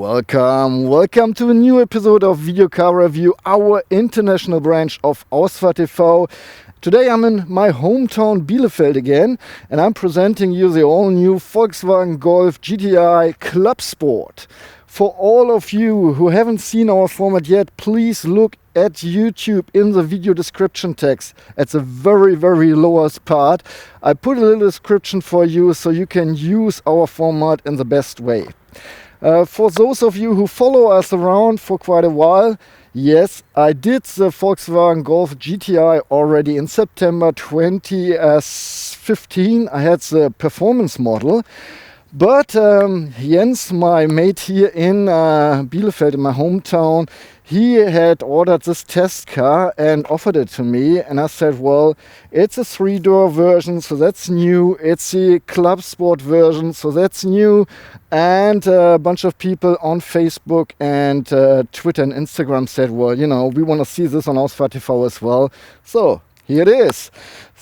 Welcome to a new episode of Video Car Review, our international branch of Ausfahrt TV. Today I'm in my hometown Bielefeld again, and I'm presenting you the all-new Volkswagen Golf GTI Clubsport. For all of you who haven't seen our format yet, please look at YouTube in the video description text at the very lowest part. I put a little description for you so you can use our format in the best way. For those of you who follow us around for quite a while, yes, I did the Volkswagen Golf GTI already in September 2015. I had the performance model. But Jens, my mate here in Bielefeld, in my hometown, he had ordered this test car and offered it to me. And I said, well, it's a 3-door version, so that's new. It's the Clubsport version, so that's new. And a bunch of people on Facebook and Twitter and Instagram said, well, you know, we want to see this on Ausfahrt TV as well. So here it is.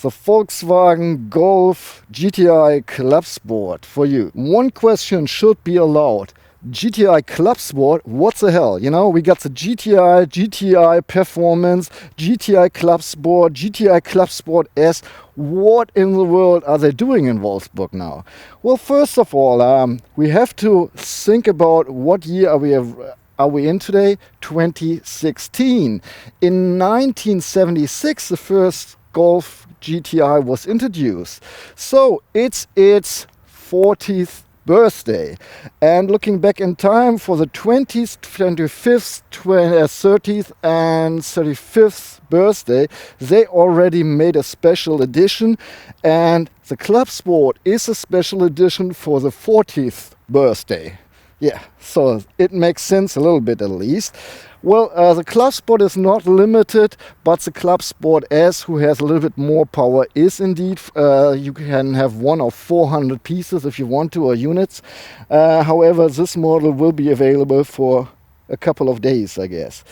The Volkswagen Golf GTI Clubsport for you. One question should be allowed. GTI Clubsport, what the hell? You know, we got the GTI Performance, GTI Clubsport, GTI Clubsport S. What in the world are they doing in Wolfsburg now? Well, first of all, we have to think about what year are we in today? 2016. In 1976, the first Golf GTI was introduced. So it's its 40th birthday. And looking back in time for the 20th, 25th, 30th and 35th birthday, they already made a special edition. And the Clubsport is a special edition for the 40th birthday. Yeah, so it makes sense a little bit at least. Well, the Clubsport is not limited, but the Clubsport S, who has a little bit more power, is indeed, you can have one of 400 pieces if you want to, or units. However, this model will be available for a couple of days, I guess.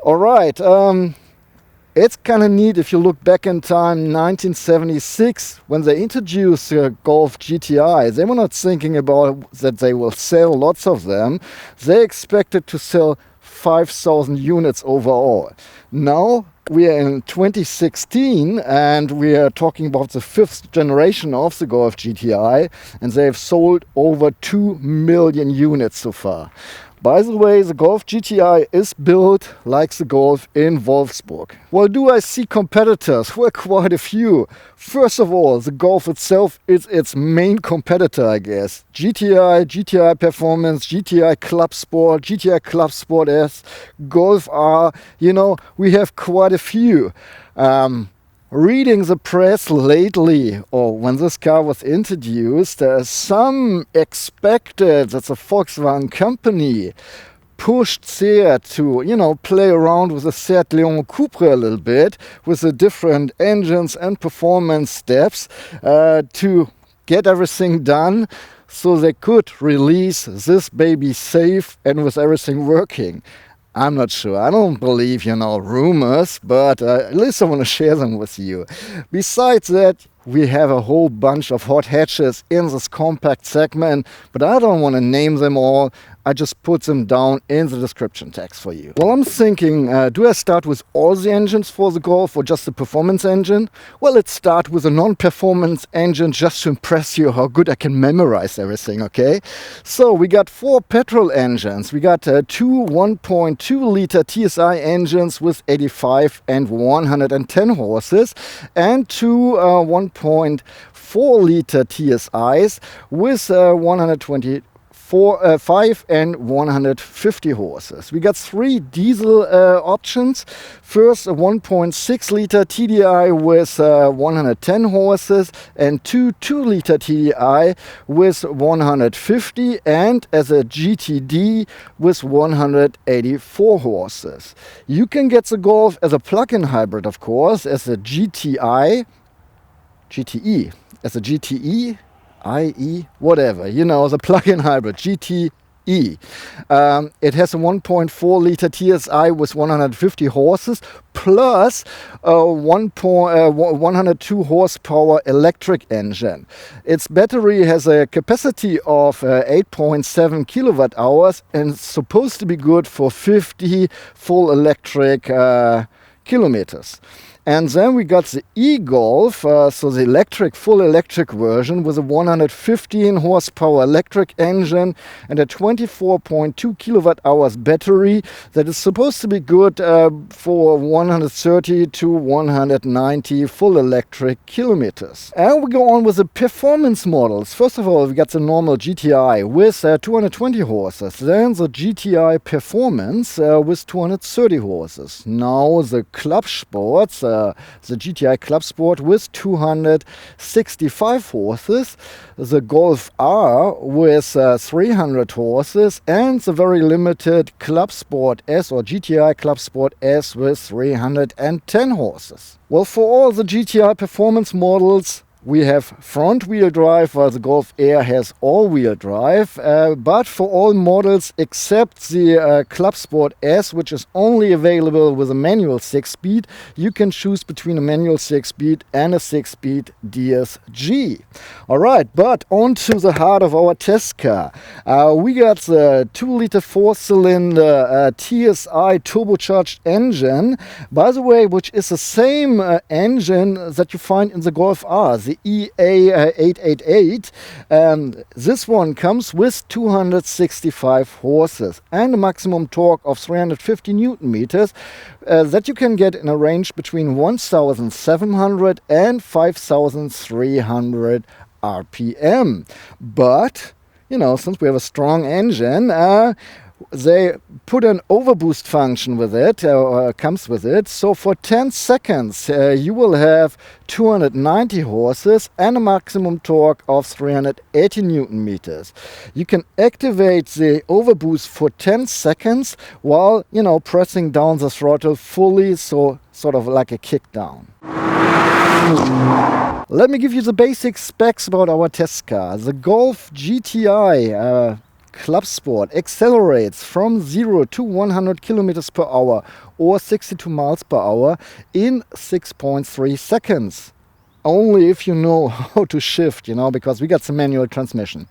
All right. It's kind of neat if you look back in time, 1976, when they introduced the Golf GTI, they were not thinking about that they will sell lots of them. They expected to sell 5,000 units overall. Now we are in 2016 and we are talking about the 5th generation of the Golf GTI, and they have sold over 2 million units so far. By the way, the Golf GTI is built like the Golf in Wolfsburg. Well, do I see competitors? Well, quite a few. First of all, the Golf itself is its main competitor, I guess. GTI Performance, GTI Clubsport, GTI Clubsport S, Golf R. You know, we have quite a few. Reading the press lately, or when this car was introduced, some expected that the Volkswagen company pushed Seat to, you know, play around with the Seat Leon Cupra a little bit, with the different engines and performance steps to get everything done so they could release this baby safe and with everything working. I'm not sure. I don't believe, you know, rumors, but at least I want to share them with you. Besides that, we have a whole bunch of hot hatches in this compact segment, but I don't want to name them all. I just put them down in the description text for you. Well, I'm thinking, do I start with all the engines for the Golf or just the performance engine? Well, let's start with a non-performance engine just to impress you how good I can memorize everything, okay? So we got 4 petrol engines. We got 2 1.2 liter TSI engines with 85 and 110 horses and 2 1.4 liter TSIs with 125 and 150 horses. We got 3 diesel options. First, a 1.6 liter TDI with 110 horses and 2 2-liter TDI with 150 and as a GTD with 184 horses. You can get the Golf as a plug-in hybrid, of course, as a GTE, as a GTE, IE, whatever, you know, the plug-in hybrid, GT E. It has a 1.4 liter TSI with 150 horses plus a 102 horsepower electric engine. Its battery has a capacity of 8.7 kilowatt hours and it's supposed to be good for 50 full electric kilometers. And then we got the e-Golf, so the full electric version with a 115 horsepower electric engine and a 24.2 kilowatt hours battery that is supposed to be good for 130 to 190 full electric kilometers. And we go on with the performance models. First of all, we got the normal GTI with 220 horses. Then the GTI Performance with 230 horses. Now the Clubsport, the GTI Clubsport with 265 horses, the Golf R with 300 horses, and the very limited Clubsport S or GTI Clubsport S with 310 horses. Well, for all the GTI performance models, we have front-wheel drive, while the Golf Air has all-wheel drive. But for all models except the Clubsport S, which is only available with a manual 6-speed, you can choose between a manual 6-speed and a 6-speed DSG. Alright, but on to the heart of our test car. We got the 2-liter 4-cylinder TSI turbocharged engine, by the way, which is the same engine that you find in the Golf R, the EA888. This one comes with 265 horses and a maximum torque of 350 Newton meters that you can get in a range between 1,700 and 5,300 RPM. But, you know, since we have a strong engine, they put an overboost function with it, comes with it. So for 10 seconds you will have 290 horses and a maximum torque of 380 Newton meters. You can activate the overboost for 10 seconds while, you know, pressing down the throttle fully, so sort of like a kick down. Let me give you the basic specs about our test car. The Golf GTI Clubsport accelerates from 0 to 100 kilometers per hour or 62 miles per hour in 6.3 seconds. Only if you know how to shift, you know, because we got the manual transmission.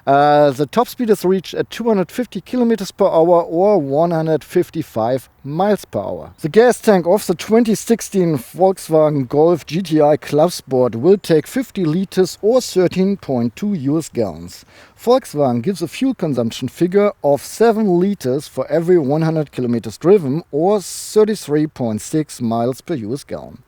The top speed is reached at 250 kilometers per hour or 155 miles per hour. The gas tank of the 2016 Volkswagen Golf GTI Clubsport will take 50 liters or 13.2 US gallons. Volkswagen gives a fuel consumption figure of 7 liters for every 100 kilometers driven or 33.6 miles per US gallon.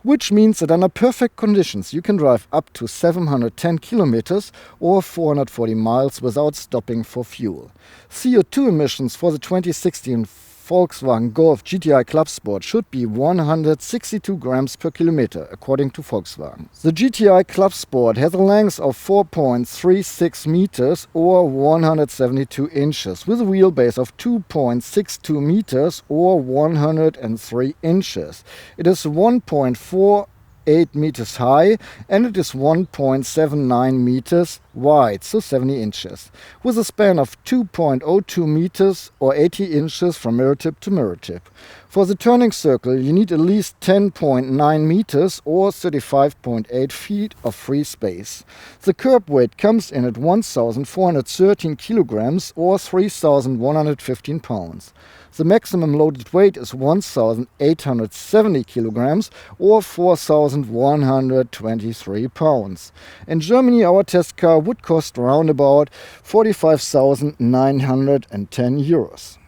Which means that under perfect conditions you can drive up to 710 kilometers or 440 miles without stopping for fuel. CO2 emissions for the 2016 Volkswagen Golf GTI Clubsport should be 162 grams per kilometer, according to Volkswagen. The GTI Clubsport has a length of 4.36 meters or 172 inches, with a wheelbase of 2.62 meters or 103 inches. It is 1.48 meters high and it is 1.79 meters wide, so 70 inches, with a span of 2.02 meters or 80 inches from mirror tip to mirror tip. For the turning circle you need at least 10.9 meters or 35.8 feet of free space. The curb weight comes in at 1,413 kilograms or 3,115 pounds. The maximum loaded weight is 1,870 kilograms or 4,123 pounds. In Germany, our test car would cost around about 45,910 euros.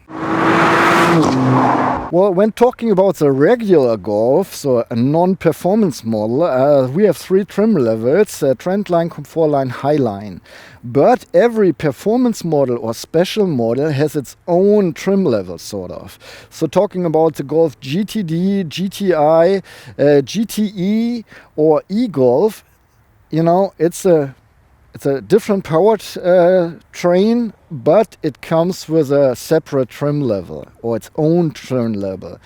Well, when talking about the regular Golf, so a non-performance model, we have 3 trim levels, Trendline, Comfortline, Highline. But every performance model or special model has its own trim level, sort of. So talking about the Golf GTD, GTI, GTE or e-Golf, you know, it's a it's a different power train, but it comes with a separate trim level or its own trim level.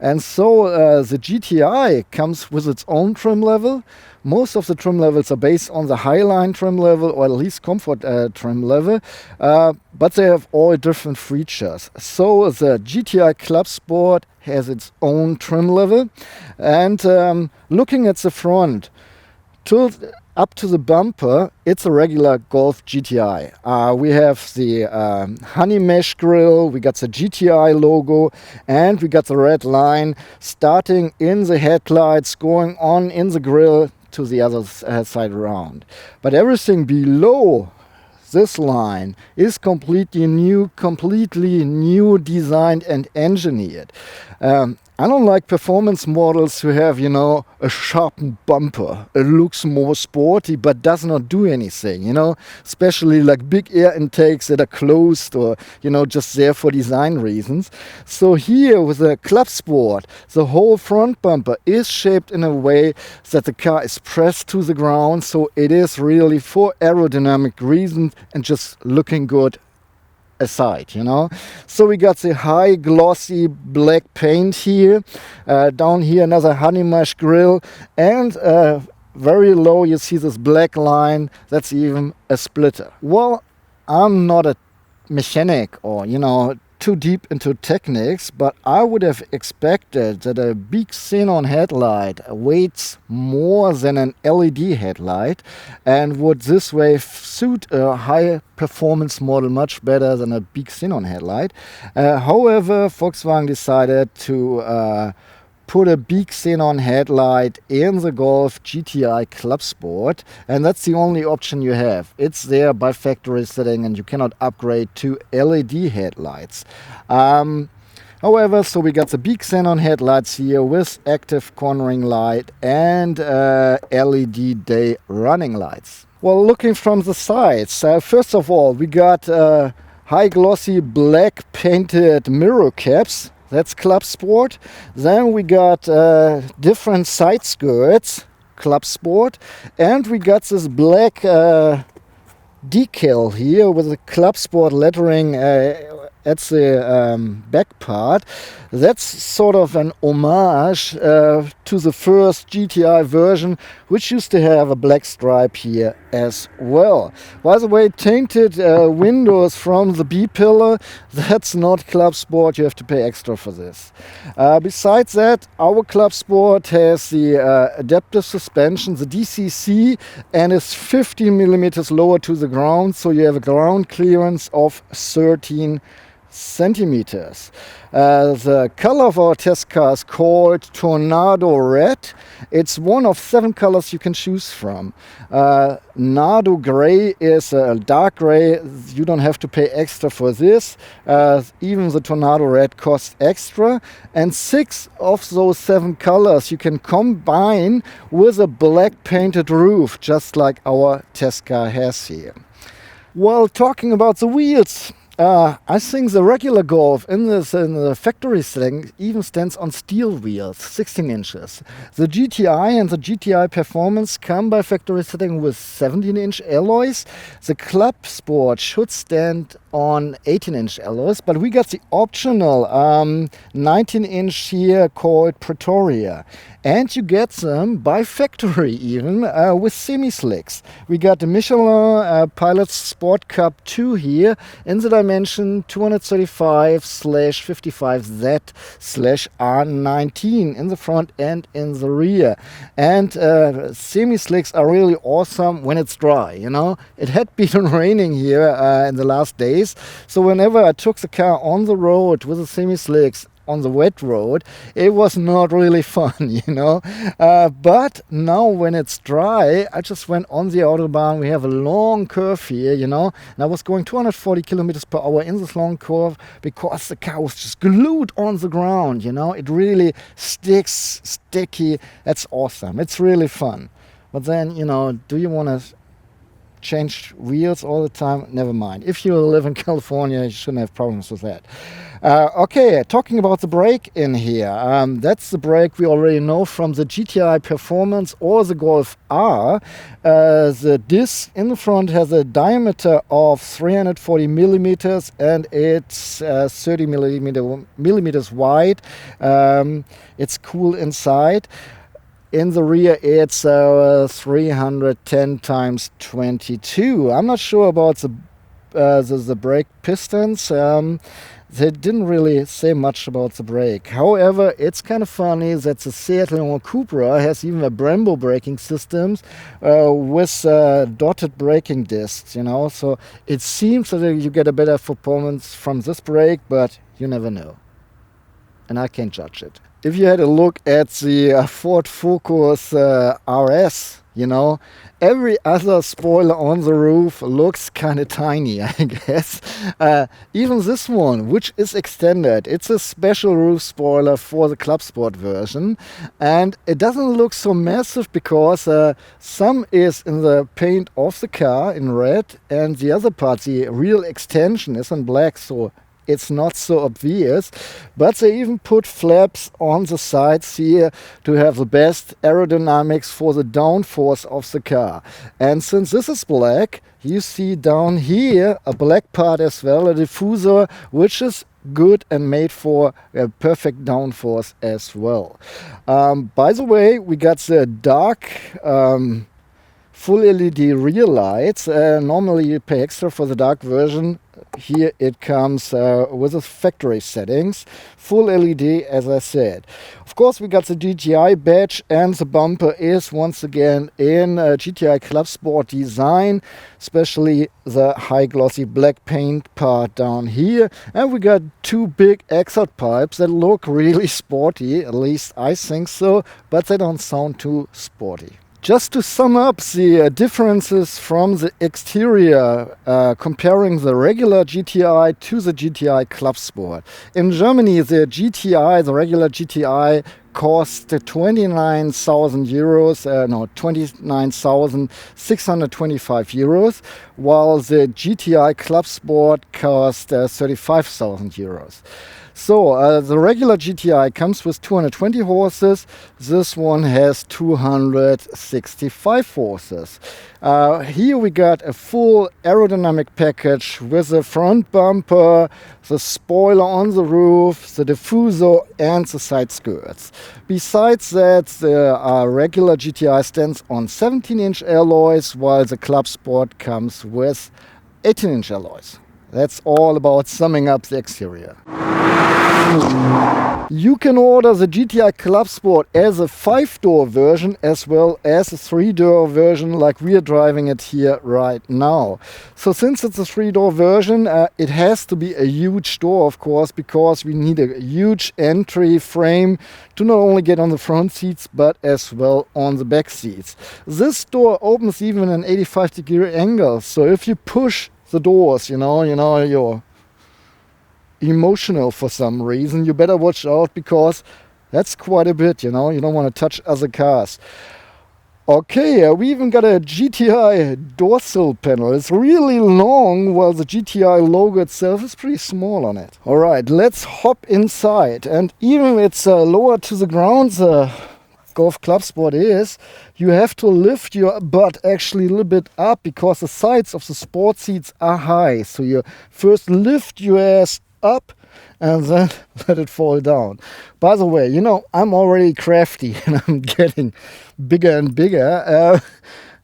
And so the GTI comes with its own trim level. Most of the trim levels are based on the Highline trim level or at least Comfort trim level, but they have all different features. So the GTI Clubsport has its own trim level. And looking at the front, up to the bumper, it's a regular Golf GTI. We have the honey mesh grille, we got the GTI logo, and we got the red line starting in the headlights, going on in the grille to the other side around. But everything below this line is completely new designed and engineered. I don't like performance models who have, a sharpened bumper. It looks more sporty but does not do anything, especially like big air intakes that are closed or, just there for design reasons. So here with the Clubsport, the whole front bumper is shaped in a way that the car is pressed to the ground, so it is really for aerodynamic reasons and just looking good aside, So we got the high glossy black paint here, down here another honey mesh grille, and very low you see this black line, that's even a splitter. Well, I'm not a mechanic or, too deep into techniques, but I would have expected that a big xenon headlight weighs more than an LED headlight and would this way suit a high performance model much better than a big xenon headlight. However, Volkswagen decided to put a big xenon headlight in the Golf GTI Clubsport, and that's the only option you have. It's there by factory setting and you cannot upgrade to LED headlights. However, so we got the big xenon headlights here with active cornering light and LED day running lights. Well, looking from the sides, first of all we got high glossy black painted mirror caps. That's Clubsport. Then we got different side skirts, Clubsport, and we got this black decal here with the Clubsport lettering at the back part. That's sort of an homage to the first GTI version, which used to have a black stripe here as well. By the way, tainted windows from the B-pillar, that's not Clubsport, you have to pay extra for this. Besides that, our Clubsport has the adaptive suspension, the DCC, and is 15 millimeters lower to the ground, so you have a ground clearance of 13 centimeters. The color of our test car is called Tornado Red. It's one of 7 colors you can choose from. Nardo Gray is a dark gray. You don't have to pay extra for this. Even the Tornado Red costs extra. And 6 of those 7 colors you can combine with a black painted roof, just like our test car has here. Well, talking about the wheels, I think the regular Golf in the factory setting even stands on steel wheels, 16 inches. The GTI and the GTI Performance come by factory setting with 17-inch alloys. The Clubsport should stand on 18-inch alloys, but we got the optional 19-inch here called Pretoria. And you get them by factory even with semi-slicks. We got the Michelin Pilot Sport Cup 2 here in the dimension 235/55Z/R19 in the front and in the rear. And semi-slicks are really awesome when it's dry, It had been raining here in the last days, so whenever I took the car on the road with the semi-slicks, on the wet road, it was not really fun, but now when it's dry, I just went on the Autobahn. We have a long curve here, and I was going 240 kilometers per hour in this long curve because the car was just glued on the ground, it really sticky. That's awesome. It's really fun. But then, do you want to change wheels all the time, never mind. If you live in California, you shouldn't have problems with that. Okay, talking about the brake in here. That's the brake we already know from the GTI Performance or the Golf R. The disc in the front has a diameter of 340 millimeters and it's 30 millimeters wide. It's cool inside. In the rear, it's 310 times 22. I'm not sure about the brake pistons. They didn't really say much about the brake. However, it's kind of funny that the Seat Leon Cupra has even a Brembo braking systems with dotted braking discs, you know. So it seems that you get a better performance from this brake, but you never know. And I can't judge it. If you had a look at the Ford Focus RS, you know, every other spoiler on the roof looks kind of tiny, I guess. Even this one, which is extended, it's a special roof spoiler for the Clubsport version. And it doesn't look so massive because some is in the paint of the car in red and the other part, the real extension, is in black. So it's not so obvious, but they even put flaps on the sides here to have the best aerodynamics for the downforce of the car. And since this is black, you see down here a black part as well, a diffuser, which is good and made for a perfect downforce as well. By the way, we got the dark full LED rear lights. Normally you pay extra for the dark version. Here it comes with the factory settings, full LED as I said. Of course we got the GTI badge and the bumper is once again in GTI Clubsport design, especially the high glossy black paint part down here. And we got two big exhaust pipes that look really sporty, at least I think so, but they don't sound too sporty. Just to sum up the differences from the exterior, comparing the regular GTI to the GTI Clubsport. In Germany, the GTI, the regular GTI, cost 29,000 euros, 29,625 euros, while the GTI Clubsport cost 35,000 euros. So the regular GTI comes with 220 horses. This one has 265 horses. Here we got a full aerodynamic package with the front bumper, the spoiler on the roof, the diffuser and the side skirts. Besides that, the regular GTI stands on 17-inch alloys, while the Clubsport comes with 18-inch alloys. That's all about summing up the exterior. You can order the GTI Clubsport as a 5-door version as well as a 3-door version like we are driving it here right now. So since it's a 3-door version, it has to be a huge door, of course, because we need a huge entry frame to not only get on the front seats but as well on the back seats. This door opens even an 85-degree angle, so if you push the doors, you know you're emotional for some reason, you better watch out because that's quite a bit, you know, you don't want to touch other cars. Okay, we even got a GTI door sill panel. It's really long while the GTI logo itself is pretty small on it. Alright, let's hop inside, and even it's lower to the ground, the Golf Clubsport is, you have to lift your butt actually a little bit up because the sides of the sport seats are high. So you first lift your ass up and then let it fall down. By the way, you know, I'm already crafty and I'm getting bigger and bigger.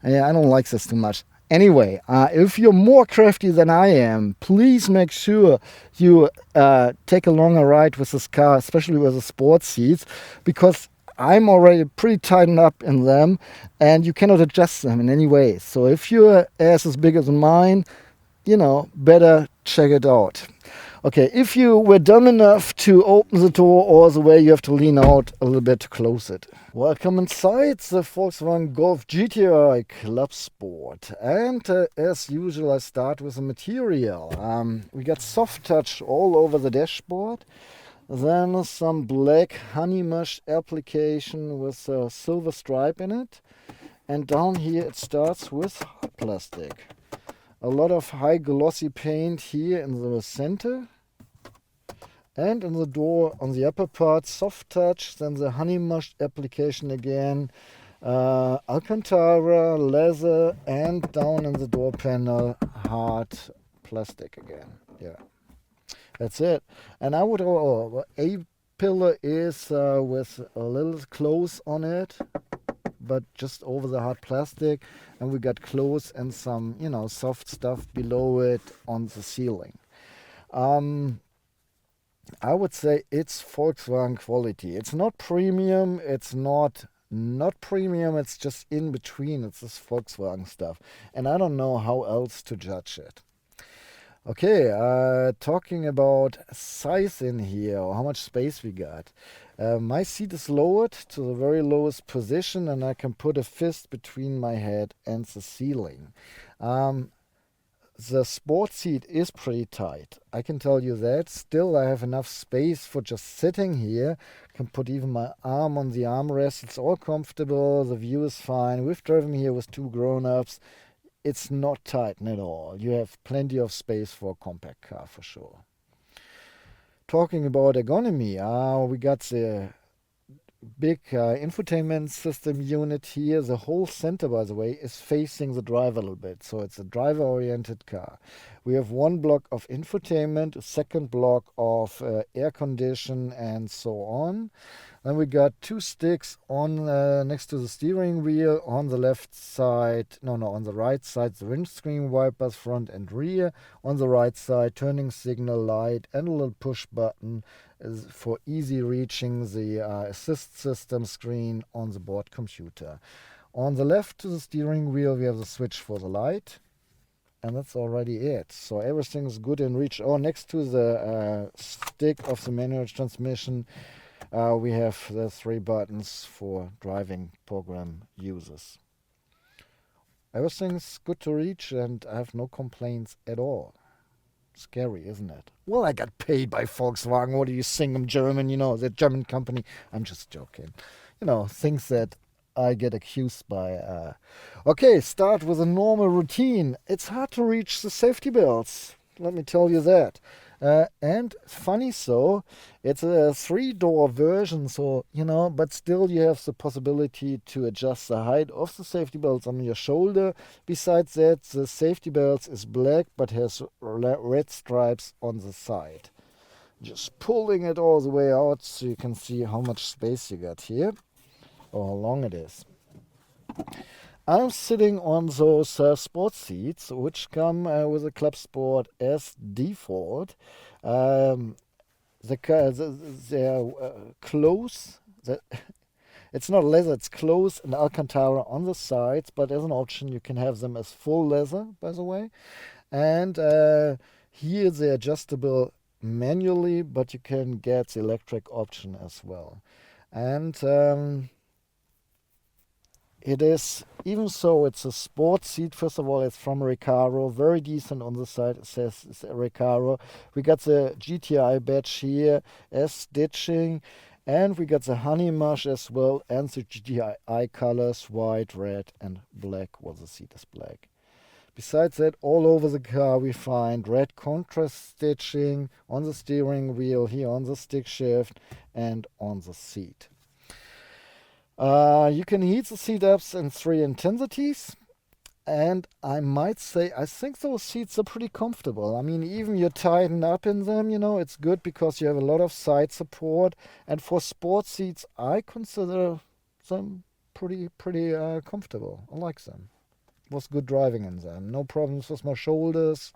Yeah, I don't like this too much. Anyway, if you're more crafty than I am, please make sure you take a longer ride with this car, especially with the sports seats, because I'm already pretty tightened up in them and you cannot adjust them in any way. So if your ass is bigger than mine, you know, better check it out. Okay, if you were dumb enough to open the door all the way, you have to lean out a little bit to close it. Welcome inside the Volkswagen Golf GTI Clubsport. And as usual, I start with the material. We got soft touch all over the dashboard. Then some black honey mush application with a silver stripe in it. And down here it starts with hard plastic. A lot of high glossy paint here in the center. And in the door on the upper part, soft touch, then the honey mush application again. Alcantara, leather, and down in the door panel, hard plastic again. Yeah, that's it. And I would, a pillar is with a little close on it, but just over the hard plastic. And we got close and some, soft stuff below it on the ceiling. I would say it's Volkswagen quality. It's not premium, it's not premium, it's just in between. It's this Volkswagen stuff. And I don't know how else to judge it. Okay, talking about size in here, or how much space we got. My seat is lowered to the very lowest position, and I can put a fist between my head and the ceiling. The sport seat is pretty tight. I can tell you that. Still, I have enough space for just sitting here. Can put even my arm on the armrest. It's all comfortable. The view is fine. We've driven here with 2 grown-ups. It's not tight at all. You have plenty of space for a compact car for sure. Talking about ergonomy, we got the big infotainment system unit here. The whole center, by the way, is facing the driver a little bit, so it's a driver-oriented car. We have 1 block of infotainment, a 2nd block of air condition, and so on. Then we got 2 sticks on next to the steering wheel. On the left side, on the right side, the windscreen wipers, front and rear. On the right side, turning signal light and a little push button is for easy reaching the assist system screen on the board computer. On the left to the steering wheel, we have the switch for the light. And that's already it. So everything is good in reach. Next to the stick of the manual transmission, we have the 3 buttons for driving program users. Everything's good to reach, and I have no complaints at all. Scary, isn't it? Well, I got paid by Volkswagen. What do you think? I'm German, the German company. I'm just joking. Things that I get accused by. Okay, start with a normal routine. It's hard to reach the safety belts. Let me tell you that. And funny so, it's a 3-door version, so, but still you have the possibility to adjust the height of the safety belts on your shoulder. Besides that, the safety belts is black, but has red stripes on the side. Just pulling it all the way out so you can see how much space you got here, or how long it is. I'm sitting on those sports seats, which come with a Clubsport as default. They're close. It's not leather, it's close and Alcantara on the sides, but as an option you can have them as full leather, by the way. And here they're adjustable manually, but you can get the electric option as well. And it is, even so it's a sports seat, first of all, it's from Recaro, very decent on the side, it says it's Recaro. We got the GTI badge here as stitching, and we got the honey mush as well, and the GTI colors, white, red, and black, the seat is black. Besides that, all over the car we find red contrast stitching on the steering wheel, here on the stick shift, and on the seat. You can heat the seat ups in 3 intensities, and I might say I think those seats are pretty comfortable. I mean, even you tighten up in them, it's good because you have a lot of side support. And for sports seats, I consider them pretty comfortable. I like them. It was good driving in them. No problems with my shoulders.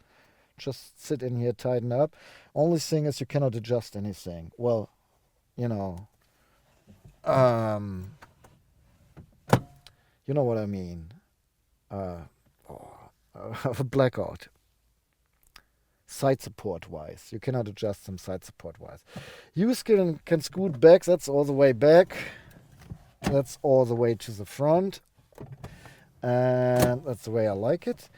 Just sit in here, tighten up. Only thing is you cannot adjust anything. Well, you know what I mean. A blackout. Side support wise. You cannot adjust them side support wise. You can scoot back. That's all the way back. That's all the way to the front. And that's the way I like it.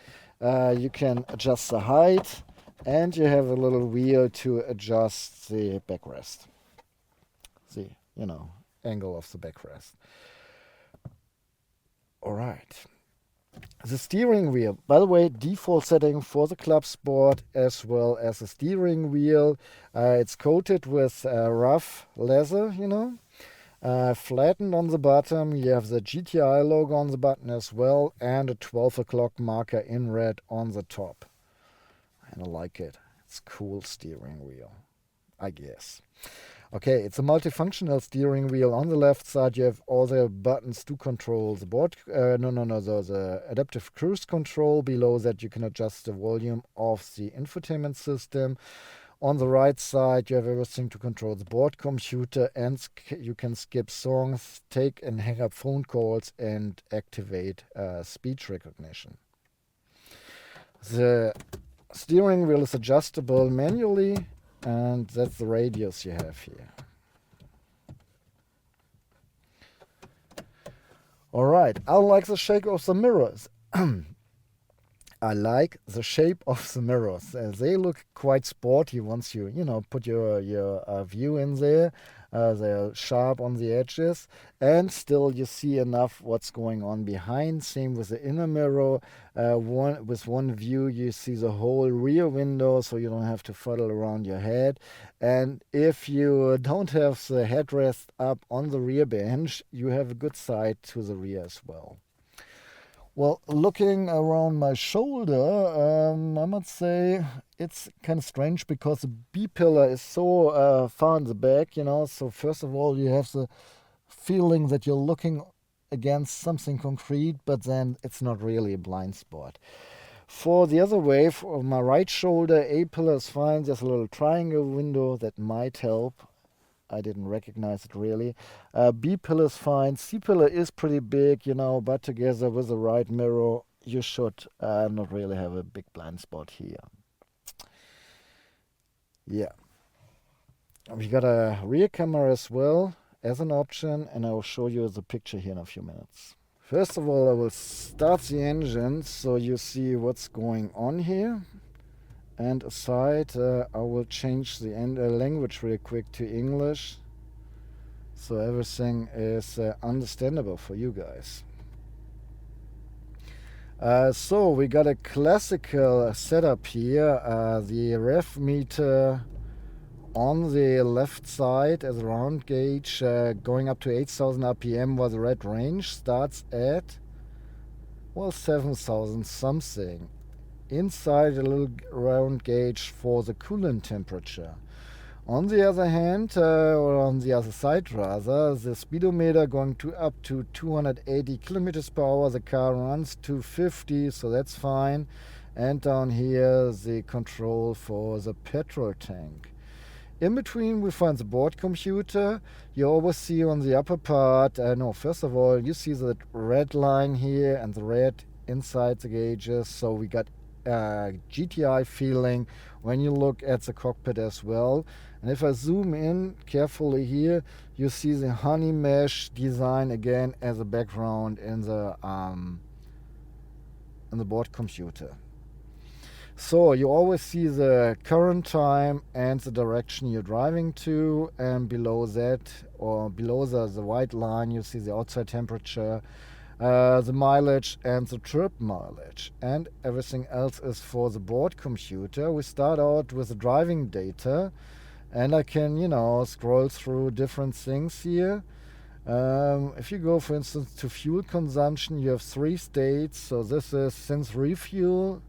You can adjust the height. And you have a little wheel to adjust the backrest. The, angle of the backrest. Alright. right. The steering wheel, by the way, default setting for the Clubsport as well as the steering wheel. It's coated with rough leather, flattened on the bottom. You have the GTI logo on the button as well, and a 12 o'clock marker in red on the top. And I like it. It's a cool steering wheel, I guess. Okay, it's a multifunctional steering wheel. On the left side, you have all the buttons to control the board. The adaptive cruise control. Below that, you can adjust the volume of the infotainment system. On the right side, you have everything to control the board computer, and you can skip songs, take and hang up phone calls, and activate speech recognition. The steering wheel is adjustable manually, and that's the radius you have here. All right, I like the shape of the mirrors. I like the shape of the mirrors. They look quite sporty once you put your view in there. They're sharp on the edges, and still you see enough what's going on behind. Same with the inner mirror. With one view you see the whole rear window, so you don't have to fuddle around your head. And if you don't have the headrest up on the rear bench, you have a good side to the rear as well. Well, looking around my shoulder, I must say it's kind of strange because the B-pillar is so far in the back, So first of all, you have the feeling that you're looking against something concrete, but then it's not really a blind spot. For the other way, for my right shoulder, A-pillar is fine. There's a little triangle window that might help. I didn't recognize it really. B-pillar is fine. C-pillar is pretty big, but together with the right mirror, you should not really have a big blind spot here. Yeah. We got a rear camera as well as an option, and I will show you the picture here in a few minutes. First of all, I will start the engine so you see what's going on here. And aside, I will change the language real quick to English, so everything is understandable for you guys. So we got a classical setup here. The rev meter on the left side as a round gauge, going up to 8,000 RPM, while the red range starts at 7,000 something. Inside a little round gauge for the coolant temperature. On the other hand, or on the other side rather, the speedometer going up to 280 kilometers per hour. The car runs 250, so that's fine. And down here, the control for the petrol tank. In between, we find the board computer. You always see on the upper part, first of all, you see the red line here and the red inside the gauges. So we got GTI feeling when you look at the cockpit as well. And if I zoom in carefully here, you see the honey mesh design again as a background in the board computer. So you always see the current time and the direction you're driving to, and below that, or below the white line, you see the outside temperature, the mileage and the trip mileage, and everything else is for the board computer. We start out with the driving data, and I can scroll through different things here. If you go, for instance, to fuel consumption, you have 3 states. So this is since refuel,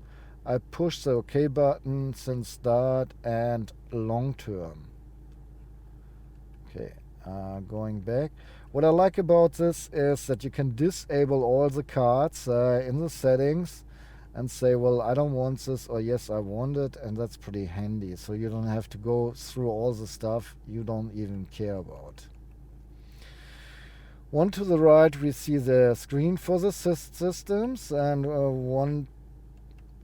I push the OK button, since start, and long term. Okay, going back. What I like about this is that you can disable all the cards in the settings and say, well, I don't want this, or yes, I want it, and that's pretty handy. So you don't have to go through all the stuff you don't even care about. One to the right, we see the screen for the systems, and one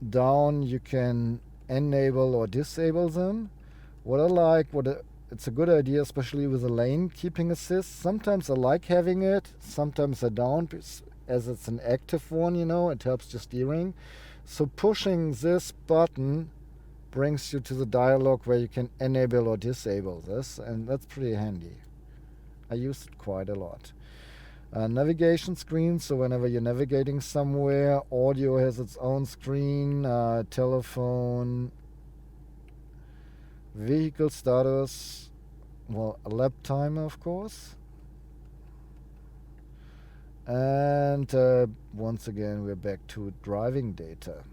down, you can enable or disable them. What I like, it's a good idea, especially with the lane keeping assist. Sometimes I like having it, sometimes I don't, as it's an active one, it helps your steering. So pushing this button brings you to the dialog where you can enable or disable this, and that's pretty handy. I use it quite a lot. Navigation screen, so whenever you're navigating somewhere. Audio has its own screen. Telephone. Vehicle status. Well, a lap timer, of course. And once again, we're back to driving data.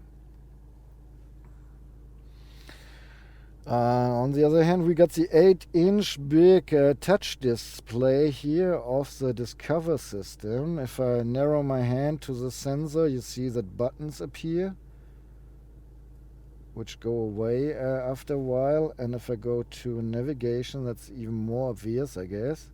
On the other hand, we got the 8-inch big touch display here of the Discover system. If I narrow my hand to the sensor, you see that buttons appear, which go away after a while. And if I go to navigation, that's even more obvious, I guess.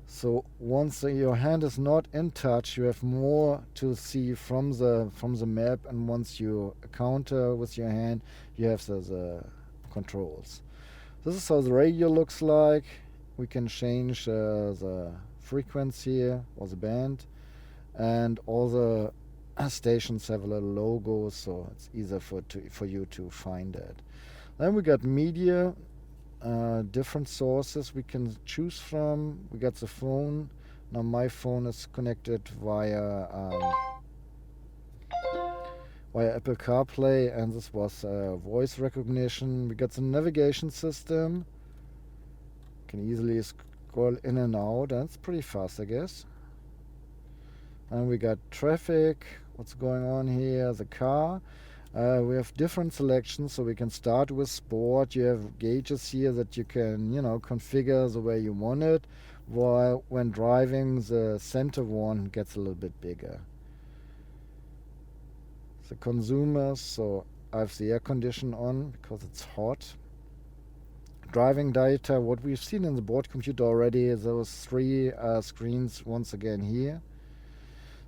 So once your hand is not in touch, you have more to see from the map, and once you counter with your hand, you have the controls. This is how the radio looks like. We can change the frequency here, or the band, and all the stations have a little logo, so it's easier for you to find it. Then we got media. Different sources we can choose from. We got the phone. Now my phone is connected via Apple CarPlay, and this was voice recognition. We got the navigation system. Can easily scroll in and out. That's pretty fast, I guess. And we got traffic. What's going on here? The car. We have different selections, so we can start with sport. You have gauges here that you can, configure the way you want it, while when driving, the center one gets a little bit bigger. The consumers, so I have the air condition on because it's hot. Driving data, what we've seen in the board computer already, those 3 screens once again here.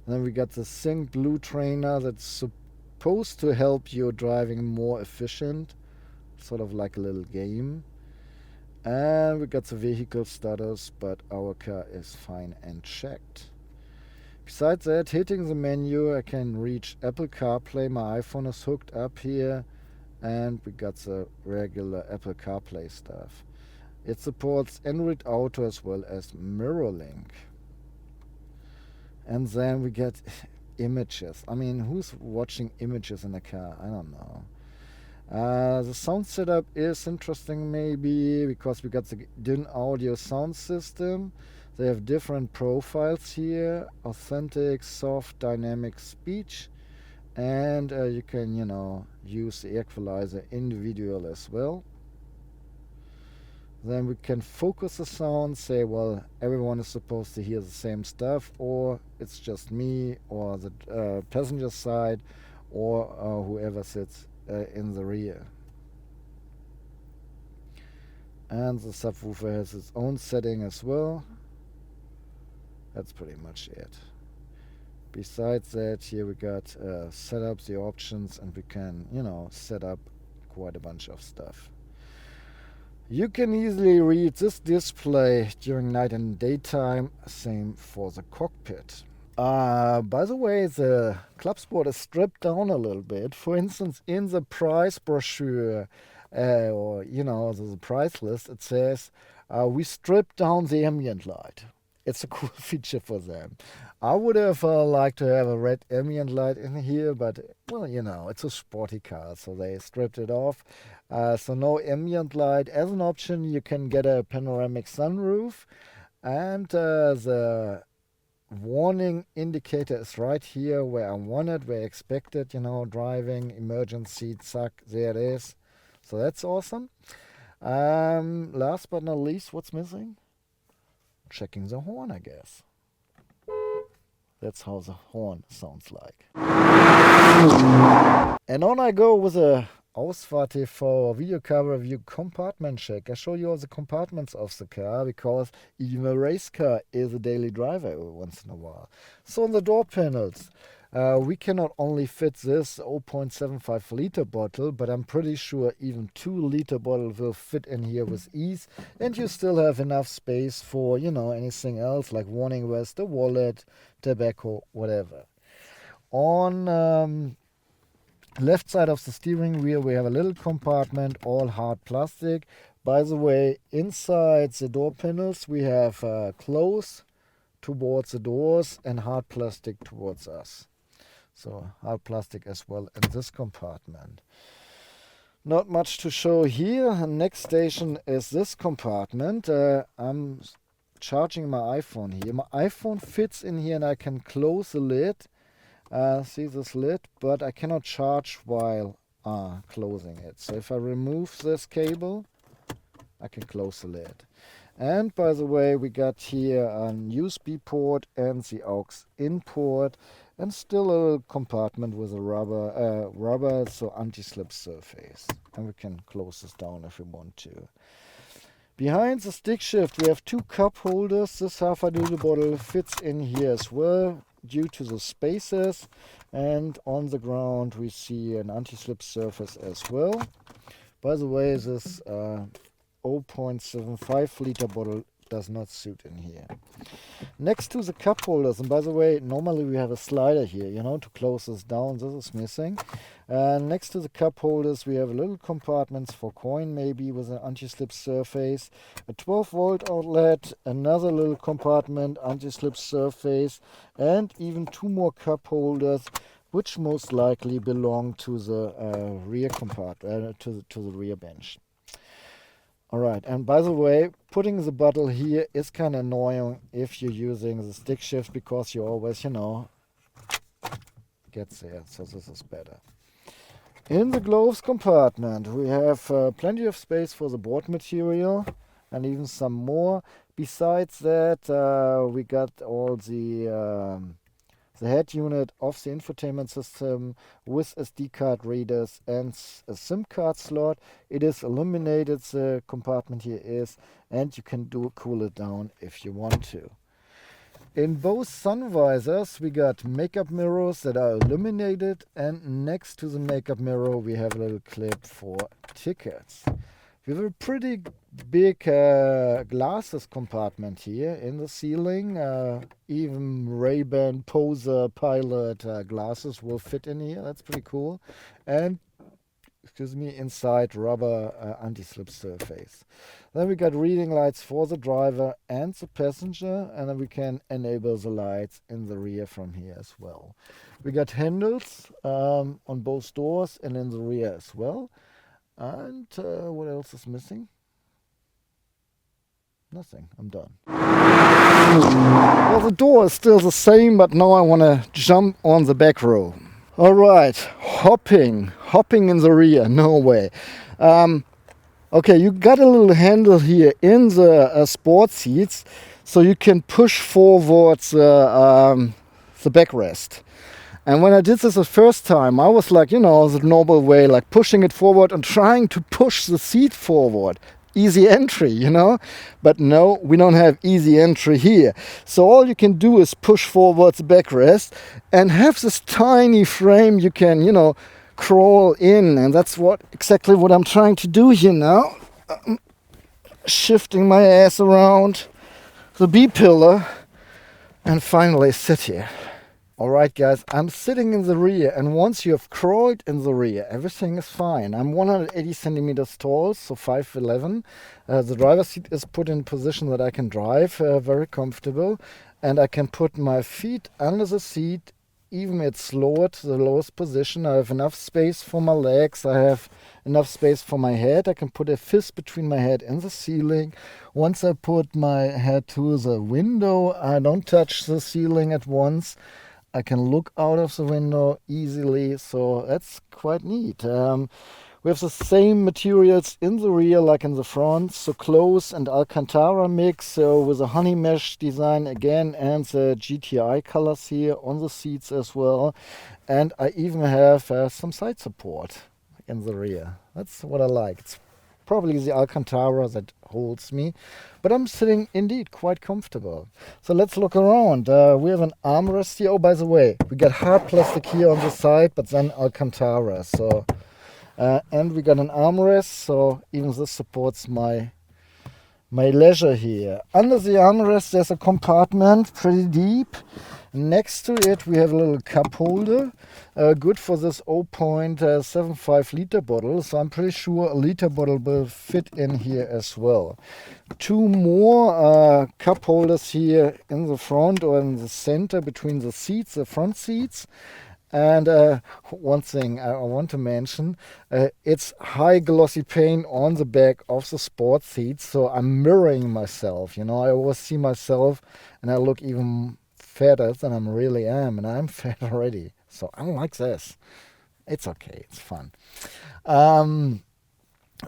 And then we got the Sync Blue Trainer that's supposed to help you driving more efficient, sort of like a little game. And we got the vehicle status, but our car is fine and checked. Besides that, hitting the menu, I can reach Apple CarPlay. My iPhone is hooked up here, and we got the regular Apple CarPlay stuff. It supports Android Auto as well as MirrorLink. And then we get images. I mean, who's watching images in a car? I don't know. The sound setup is interesting, maybe, because we got the DIN audio sound system. They have different profiles here: authentic, soft, dynamic speech, and you can, use the equalizer individual as well. Then we can focus the sound, say, well, everyone is supposed to hear the same stuff, or it's just me, or the passenger side, or whoever sits in the rear. And the subwoofer has its own setting as well. That's pretty much it. Besides that, here we got setups, the options, and we can, set up quite a bunch of stuff. You can easily read this display during night and daytime. Same for the cockpit. By the way, the Clubsport is stripped down a little bit. For instance, in the price brochure, or the price list, it says we stripped down the ambient light. It's a cool feature for them. I would have liked to have a red ambient light in here, but, well, it's a sporty car, so they stripped it off. So no ambient light. As an option, you can get a panoramic sunroof, and the warning indicator is right here where I want it, where I expect it, driving, emergency, zack, there it is. So that's awesome. Last but not least, what's missing? Checking the horn, I guess. That's how the horn sounds like. And on I go with a Ausfahrt TV video car review compartment check. I show you all the compartments of the car, because even a race car is a daily driver once in a while. So on the door panels, we cannot only fit this 0.75 liter bottle, but I'm pretty sure even 2 liter bottle will fit in here with ease, and you still have enough space for, anything else like warning vest, a wallet, tobacco, whatever. On left side of the steering wheel, we have a little compartment, all hard plastic. By the way, inside the door panels, we have close towards the doors and hard plastic towards us. So hard plastic as well in this compartment. Not much to show here. The next station is this compartment. I'm charging my iPhone here. My iPhone fits in here and I can close the lid. See this lid, but I cannot charge while closing it. So if I remove this cable, I can close the lid. And by the way, we got here an USB port and the aux in port, and still a little compartment with a rubber, so anti-slip surface. And we can close this down if we want to. Behind the stick shift, we have two cup holders. This half-a-liter bottle fits in here as well due to the spaces. And on the ground, we see an anti-slip surface as well. By the way, this 0.75 liter bottle does not suit in here. Next to the cup holders, and by the way, normally we have a slider here, to close this down. This is missing. Next to the cup holders, we have little compartments for coin, maybe with an anti-slip surface, a 12-volt outlet, another little compartment, anti-slip surface, and even two more cup holders, which most likely belong to the rear compartment, to the rear bench. Alright, and by the way, putting the bottle here is kind of annoying if you're using the stick shift, because you always, gets there, so this is better. In the gloves compartment, we have plenty of space for the board material and even some more. Besides that, we got all the head unit of the infotainment system with SD card readers and a SIM card slot. It is illuminated, the compartment here is, and you can cool it down if you want to. In both sun visors, we got makeup mirrors that are illuminated, and next to the makeup mirror, we have a little clip for tickets. We have a pretty big glasses compartment here in the ceiling. Even Ray-Ban Poser Pilot glasses will fit in here. That's pretty cool. And, inside rubber anti-slip surface. Then we got reading lights for the driver and the passenger, and then we can enable the lights in the rear from here as well. We got handles on both doors and in the rear as well. And what else is missing? Nothing. I'm done. Well, the door is still the same, but now I want to jump on the back row. All right, hopping in the rear. No way. Okay, you got a little handle here in the sport seats, so you can push forwards the backrest. And when I did this the first time, I was like, the normal way, like pushing it forward and trying to push the seat forward. Easy entry, But no, we don't have easy entry here. So all you can do is push forward the backrest and have this tiny frame you can, crawl in. And that's exactly what I'm trying to do here now. I'm shifting my ass around the B-pillar and finally sit here. Alright guys, I'm sitting in the rear, and once you have crawled in the rear, everything is fine. I'm 180 centimeters tall, so 5'11". The driver's seat is put in a position that I can drive very comfortable, and I can put my feet under the seat. Even it's lowered to the lowest position. I have enough space for my legs. I have enough space for my head. I can put a fist between my head and the ceiling. Once I put my head to the window, I don't touch the ceiling at once. I can look out of the window easily, so that's quite neat. We have the same materials in the rear like in the front, so close and Alcantara mix, so with a honey mesh design again, and the GTI colors here on the seats as well. And I even have some side support in the rear. That's what I like. It's probably the Alcantara that holds me, but I'm sitting indeed quite comfortable. So let's look around. We have an armrest here. Oh, by the way, we got hard plastic here on the side, but then Alcantara. So and we got an armrest, so even this supports my leisure here. Under the armrest there's a compartment pretty deep, Next to it we have a little cup holder, good for this 0.75 liter bottle, so I'm pretty sure a liter bottle will fit in here as well. Two more cup holders here in the front or in the center between the seats, the front seats. And one thing I want to mention, it's high glossy paint on the back of the sport seats, so I'm mirroring myself. You know, I always see myself and I look even fatter than I really am, and I'm fat already. So I don't like this. It's okay, it's fun.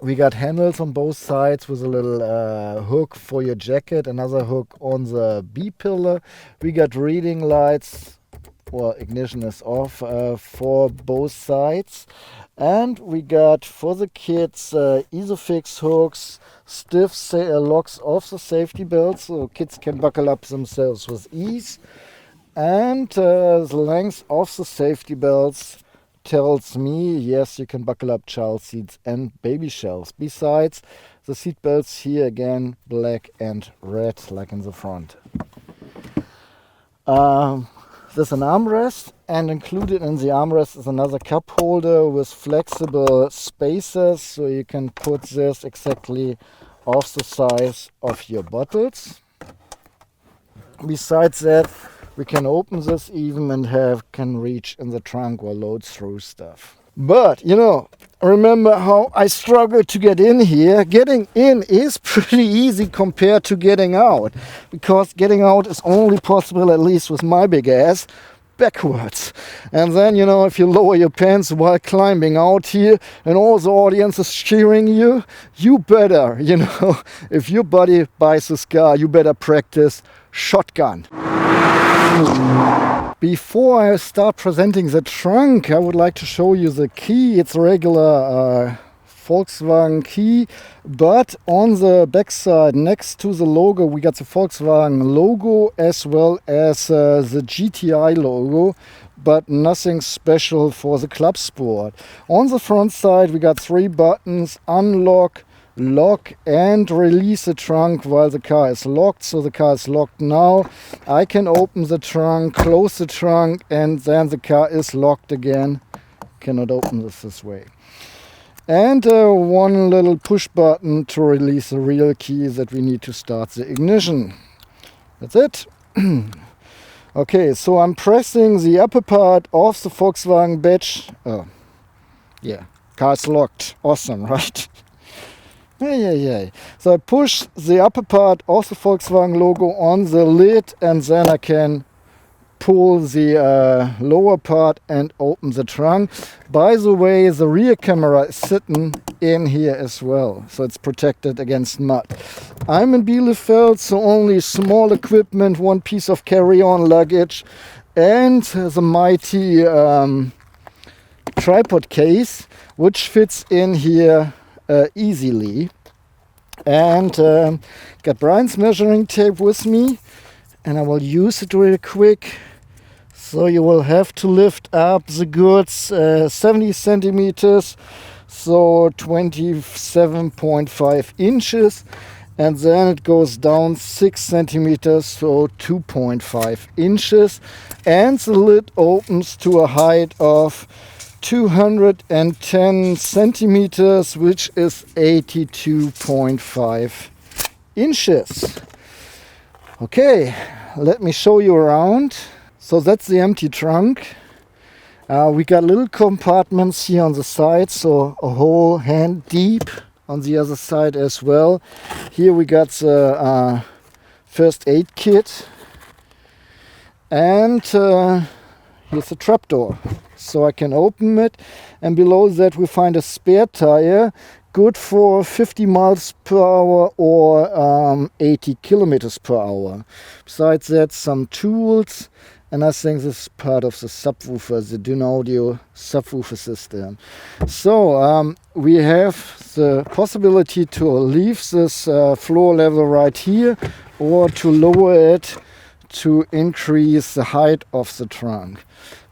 We got handles on both sides with a little hook for your jacket, another hook on the B-pillar. We got reading lights. Well, ignition is off for both sides. And we got for the kids Isofix hooks, stiff locks off the safety belts so kids can buckle up themselves with ease. And the length of the safety belts tells me, yes, you can buckle up child seats and baby shelves. Besides, the seat belts here again, black and red like in the front. There's an armrest, and included in the armrest is another cup holder with flexible spacers, so you can put this exactly off the size of your bottles. Besides that, we can open this even and can reach in the trunk or load through stuff. But, you know, remember how I struggled to get in here. Getting in is pretty easy compared to getting out, because getting out is only possible, at least with my big ass, backwards. And then, you know, if you lower your pants while climbing out here and all the audience is cheering you, you better, you know, if your buddy buys this car, you better practice shotgun. Before I start presenting the trunk, I would like to show you the key. It's a regular Volkswagen key, but on the back side next to the logo we got the Volkswagen logo as well as the GTI logo, but nothing special for the Clubsport. On the front side we got three buttons: unlock, lock and release the trunk while the car is locked. So the car is locked now. I can open the trunk, close the trunk, and then the car is locked again. Cannot open this way. And one little push button to release the real key that we need to start the ignition. That's it. Okay, so I'm pressing the upper part of the Volkswagen badge. Oh, yeah, car is locked. Awesome, right? Yeah. So I push the upper part of the Volkswagen logo on the lid, and then I can pull the lower part and open the trunk. By the way, the rear camera is sitting in here as well, so it's protected against mud. I'm in Bielefeld, so only small equipment, one piece of carry-on luggage, and the mighty tripod case, which fits in here easily. And got Brian's measuring tape with me, and I will use it real quick. So you will have to lift up the goods 70 centimeters, so 27.5 inches, and then it goes down 6 centimeters, so 2.5 inches, and the lid opens to a height of 210 centimeters, which is 82.5 inches. Okay, let me show you around. So that's the empty trunk. We got little compartments here on the side, so a whole hand deep on the other side as well. Here we got the first aid kit, and here's the trapdoor, so I can open it. And below that we find a spare tire, good for 50 miles per hour or 80 kilometers per hour. Besides that, some tools. And I think this is part of the subwoofer, the Dyn Audio subwoofer system. So we have the possibility to leave this floor level right here, or to lower it to increase the height of the trunk.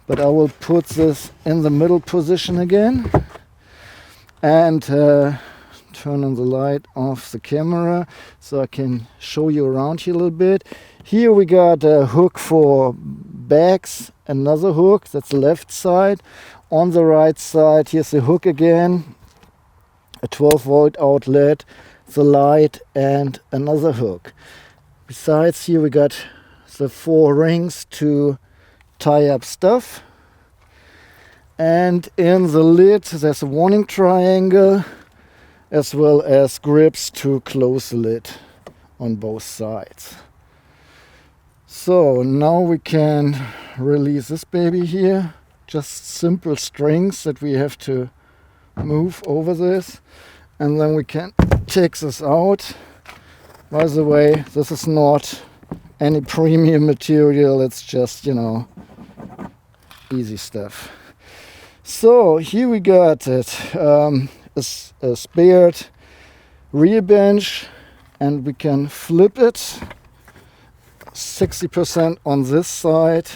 But I will put this in the middle position again and turn on the light of the camera so I can show you around here a little bit. Here we got a hook for bags, another hook, that's the left side. On the right side, here's the hook again, a 12-volt outlet, the light, and another hook. Besides, here we got the 4 rings to tie up stuff. And in the lid, there's a warning triangle, as well as grips to close the lid on both sides. So now we can release this baby here. Just simple strings that we have to move over this. And then we can take this out. By the way, this is not any premium material. It's just, you know, easy stuff. So here we got it. A spared rear bench, and we can flip it 60% on this side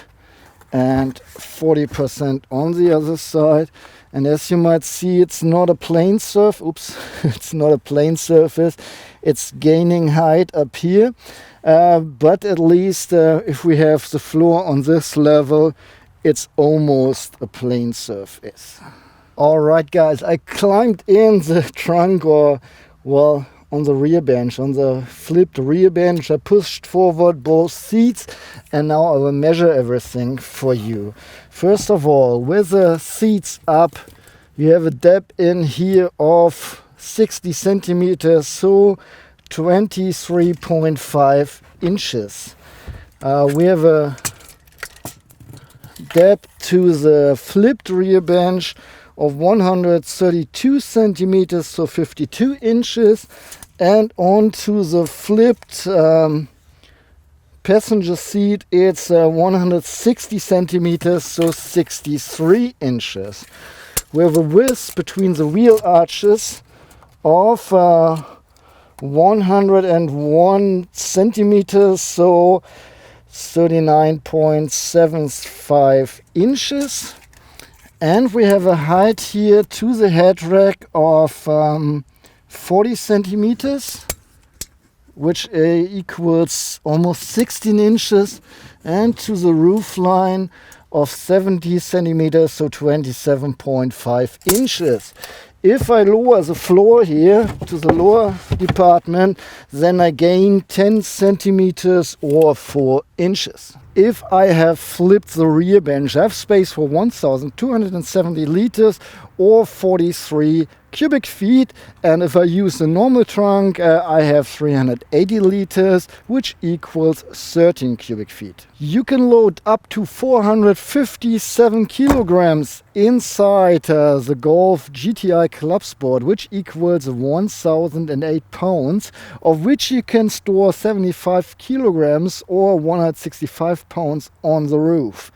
and 40% on the other site. And as you might see, it's not a plane surface. Oops, it's not a plane surface. It's gaining height up here. But at least if we have the floor on this level, it's almost a plane surface. Alright guys, I climbed in the trunk, or well, on the rear bench, on the flipped rear bench. I pushed forward both seats, and now I will measure everything for you. First of all, with the seats up, you have a depth in here of 60 centimeters, so 23.5 inches. We have a depth to the flipped rear bench of 132 centimeters, so 52 inches, and onto the flipped passenger seat, it's 160 centimeters, so 63 inches. We have a width between the wheel arches of 101 centimeters, so 39.75 inches. And we have a height here to the head rack of 40 centimeters, which equals almost 16 inches, and to the roof line of 70 centimeters, so 27.5 inches. If I lower the floor here to the lower department, then I gain 10 centimeters or 4 inches. If I have flipped the rear bench, I have space for 1,270 liters or 43 cubic feet. And if I use the normal trunk, I have 380 liters, which equals 13 cubic feet. You can load up to 457 kilograms inside the Golf GTI Clubsport, which equals 1,008 pounds, of which you can store 75 kilograms or 165 pounds on the roof.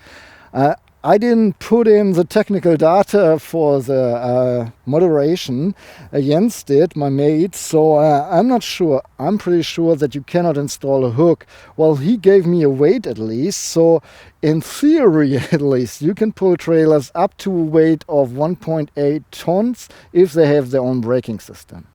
I didn't put in the technical data for the moderation. Jens did, my mate, so I'm not sure. I'm pretty sure that you cannot install a hook. Well, he gave me a weight at least, so in theory at least, you can pull trailers up to a weight of 1.8 tons if they have their own braking system.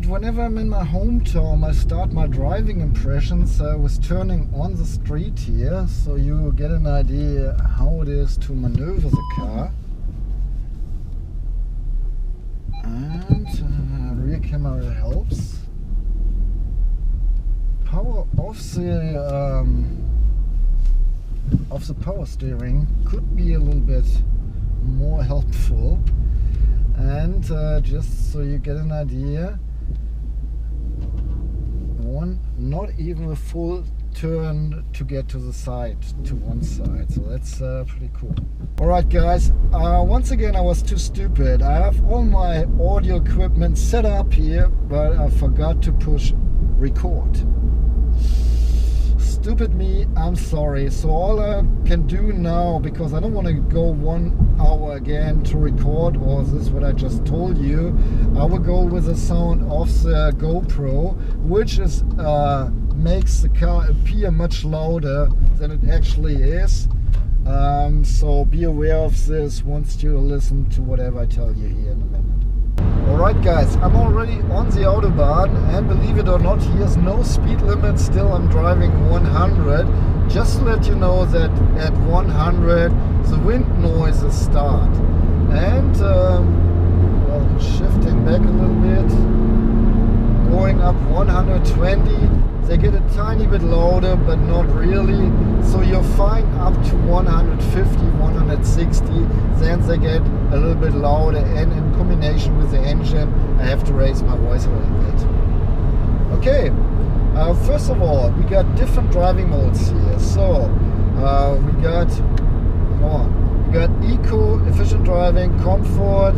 Whenever I'm in my hometown, I start my driving impressions with turning on the street here, so you get an idea how it is to maneuver the car. And rear camera helps. Power of the power steering could be a little bit more helpful. And just so you get an idea, not even a full turn to get to the side, to one side, so that's pretty cool. Alright guys, once again I was too stupid. I have all my audio equipment set up here, but I forgot to push record. stupid me, I'm sorry. So all I can do now, because I don't want to go 1 hour again to record all this what I just told you, I will go with the sound of the GoPro, which is makes the car appear much louder than it actually is. So be aware of this once you listen to whatever I tell you here in a minute. Alright guys, I'm already on the Autobahn, and believe it or not, here's no speed limit. Still I'm driving 100. Just to let you know that at 100 the wind noises start. And well, shifting back a little bit, going up 120, they get a tiny bit louder, but not really. So you're fine up to 150, 160, then they get a little bit louder, and in combination with the engine I have to raise my voice a little bit. Okay, first of all, we got different driving modes here. So we got eco, efficient driving, comfort,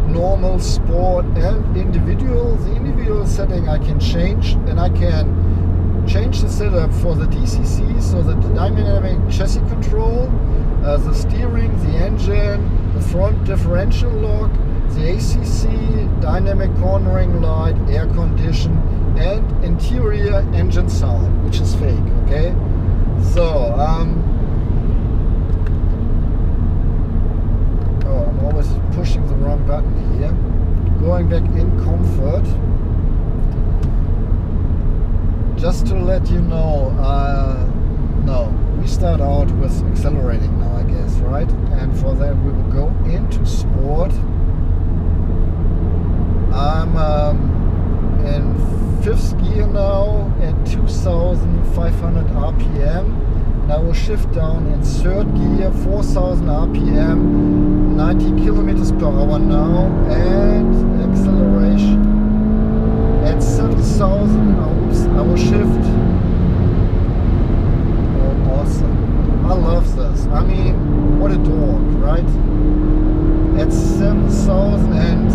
normal, sport, and individual. The individual setting I can change, and I can change the setup for the DCC, so the dynamic chassis control, the steering, the engine, the front differential lock, the ACC, dynamic cornering light, air condition, and interior engine sound, which is fake. Okay, so I'm always pushing the wrong button here. Going back in comfort. Just to let you know, no, we start out with accelerating now, I guess, right? And for that we will go into sport. I'm in 5th gear now at 2,500 RPM, and I will shift down in 3rd gear, 4,000 RPM, 90 kilometers per hour now, and acceleration at 7,000. I will shift. Oh, awesome. I love this. I mean, what a dog, right? At 7,000, and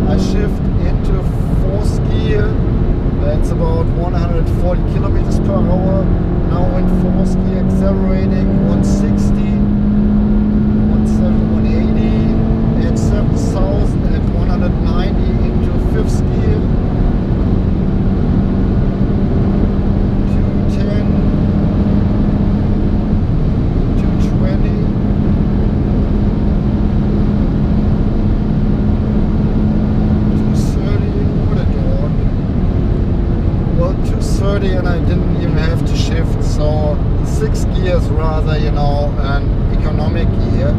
I shift into 4th gear. That's about 140 kilometers per hour. Now in 4th gear, accelerating 160, 180, at 7,000 at 190 into 5th gear. 30, and I didn't even have to shift. So the 6th gear is rather, you know, an economic gear.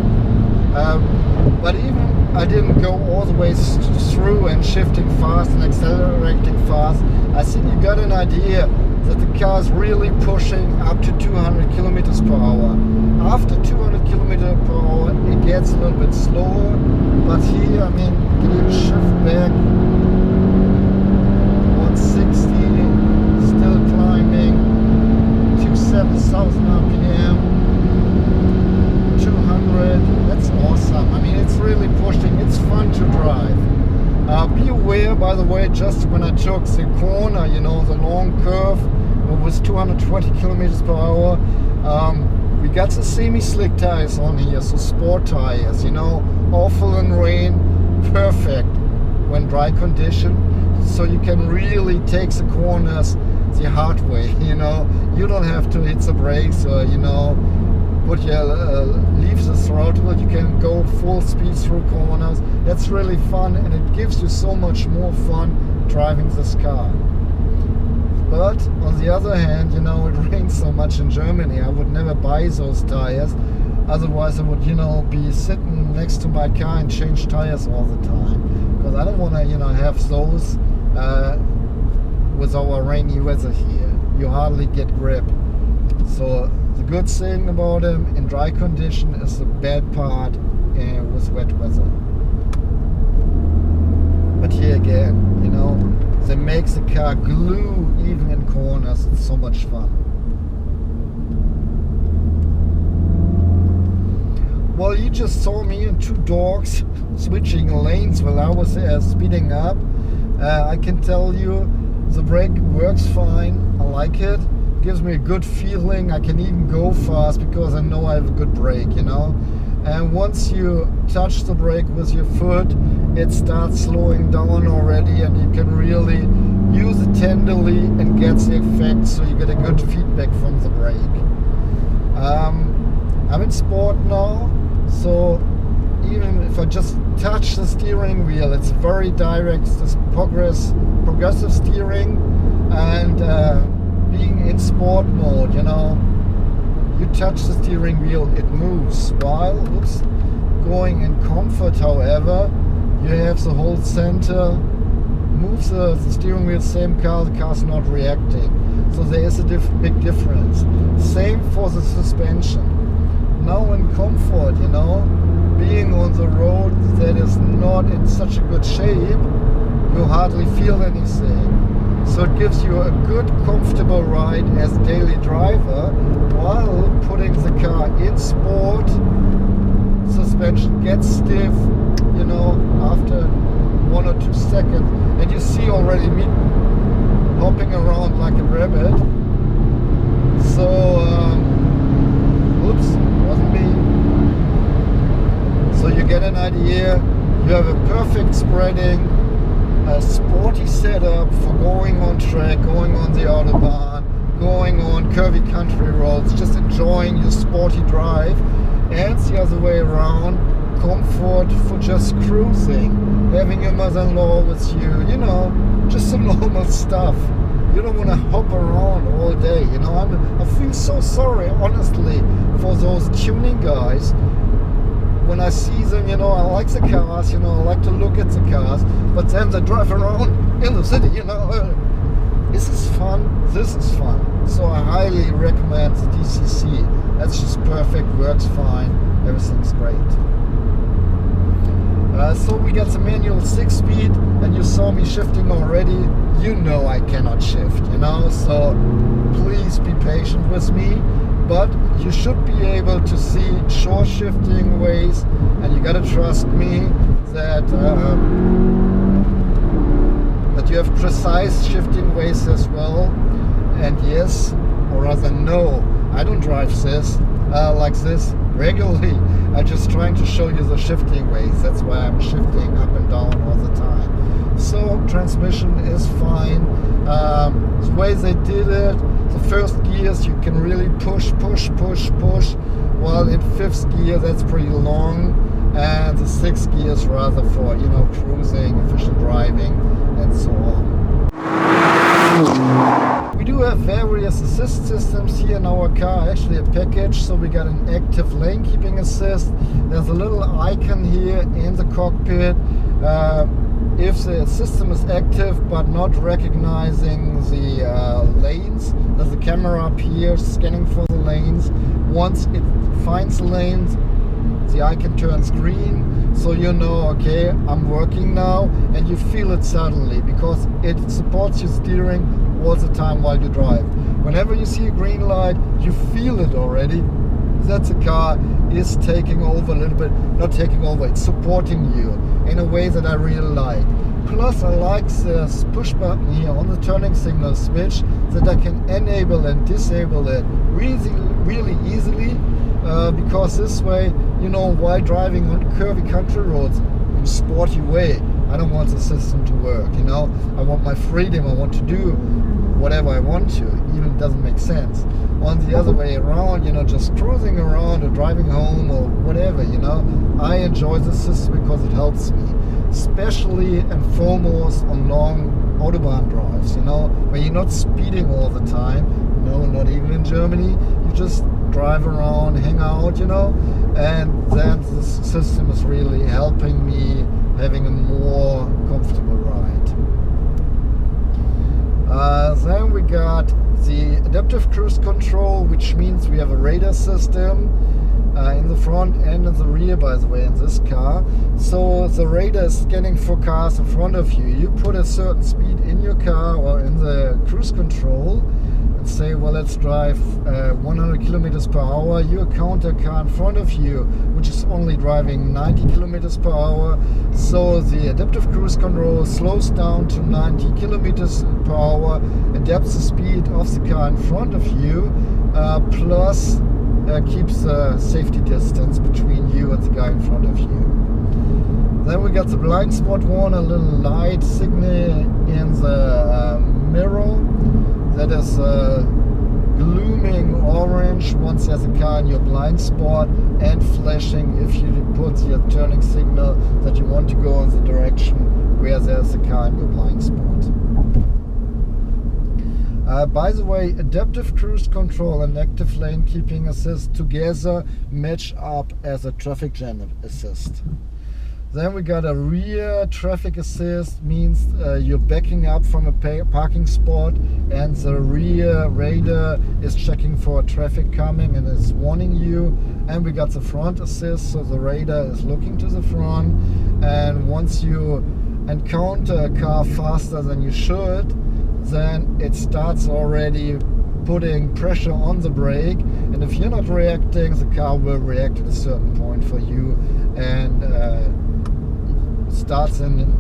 But even I didn't go all the way through and shifting fast and accelerating fast. I think you got an idea that the car is really pushing up to 200 kilometers per hour. After 200 kilometers per hour, it gets a little bit slower. But here, I mean, you shift back 160. Still climbing to 7,000 RPM, 200. That's awesome. I mean, it's really pushing. It's fun to drive. Be aware, by the way, just when I took the corner, you know, the long curve, it was 220 kilometers per hour. We got the semi-slick tires on here, so sport tires, you know, awful in rain, perfect when dry condition. So you can really take the corners the hard way, you know. You don't have to hit the brakes or, you know, put your leave the throttle. You can go full speed through corners. That's really fun, and it gives you so much more fun driving this car. But on the other hand, you know, it rains so much in Germany. I would never buy those tires. Otherwise I would, you know, be sitting next to my car and change tires all the time, because I don't want to, you know, have those with our rainy weather here. You hardly get grip. So the good thing about them in dry condition is the bad part with wet weather. But here again, you know, they make the car glue even in corners. It's so much fun. Well, you just saw me and two dogs switching lanes while I was speeding up. I can tell you the brake works fine. I like it. gives me a good feeling. I can even go fast because I know I have a good brake, you know. And once you touch the brake with your foot, it starts slowing down already, and you can really use it tenderly and get the effect, so you get a good feedback from the brake. I'm in sport now, so even if I just touch the steering wheel, it's very direct, this progressive steering, and being in sport mode, you know, you touch the steering wheel, it moves. While going in comfort, however, you have the whole center, moves the steering wheel, same car, the car's not reacting. So there is a big difference. Same for the suspension. Now in comfort, you know, being on the road that is not in such a good shape, you hardly feel anything. So it gives you a good, comfortable ride as a daily driver, while putting the car in sport. Suspension gets stiff, you know, after 1 or 2 seconds, and you see already me hopping around like a rabbit. So, oops, wasn't me. So you get an idea. You have a perfect spreading, a sporty setup for going on track, going on the autobahn, going on curvy country roads, just enjoying your sporty drive. And the other way around, comfort for just cruising, having your mother-in-law with you, you know, just some normal stuff. You don't want to hop around all day, you know. I feel so sorry, honestly, for those tuning guys. When I see them, you know, I like the cars, you know, I like to look at the cars, but then they drive around in the city, you know. This is fun, this is fun. So I highly recommend the DCC. That's just perfect, works fine, everything's great. So we got the manual 6-speed, and you saw me shifting already. You know I cannot shift, you know, so please be patient with me. But you should be able to see short shifting ways, and you gotta trust me that you have precise shifting ways as well. And yes, or rather no, I don't drive this like this regularly. I'm just trying to show you the shifting ways. That's why I'm shifting up and down all the time. So transmission is fine. The way they did it, the first gears you can really push, while in 5th gear that's pretty long, and the 6th gears rather for, you know, cruising, efficient driving, and so on. We do have various assist systems here in our car, actually a package. So we got an active lane keeping assist. There's a little icon here in the cockpit. If the system is active but not recognizing the lanes, there's a camera up here scanning for the lanes. Once it finds the lanes, the icon turns green, so you know, okay, I'm working now, and you feel it suddenly because it supports your steering all the time while you drive. Whenever you see a green light, you feel it already that the car is taking over a little bit, not taking over, it's supporting you in a way that I really like. Plus I like this push button here on the turning signal switch, that I can enable and disable it really easily, because this way, you know, while driving on curvy country roads in a sporty way, I don't want the system to work, you know. I want my freedom, I want to do whatever I want to, even if it doesn't make sense. On the other way around, you know, just cruising around or driving home or whatever, you know, I enjoy the system because it helps me, especially and foremost on long autobahn drives, you know, where you're not speeding all the time, no, not even in Germany, you just drive around, hang out, you know, and then the system is really helping me having a more comfortable ride. Then we got the adaptive cruise control, which means we have a radar system in the front and in the rear, by the way, in this car. So the radar is scanning for cars in front of you. You put a certain speed in your car or in the cruise control, and say, well, let's drive 100 kilometers per hour, you encounter a car in front of you which is only driving 90 kilometers per hour. So the adaptive cruise control slows down to 90 kilometers per hour, adapts the speed of the car in front of you, plus keeps the safety distance between you and the guy in front of you. Then we got the blind spot warner, a little light signal in the mirror that is glooming orange once there's a car in your blind spot, and flashing if you put the turning signal that you want to go in the direction where there's a car in your blind spot. By the way, adaptive cruise control and active lane keeping assist together match up as a traffic jam assist. Then we got a rear traffic assist, means you're backing up from a parking spot and the rear radar is checking for traffic coming and is warning you. And we got the front assist, so the radar is looking to the front, and once you encounter a car faster than you should, then it starts already putting pressure on the brake, and if you're not reacting, the car will react at a certain point for you and starts an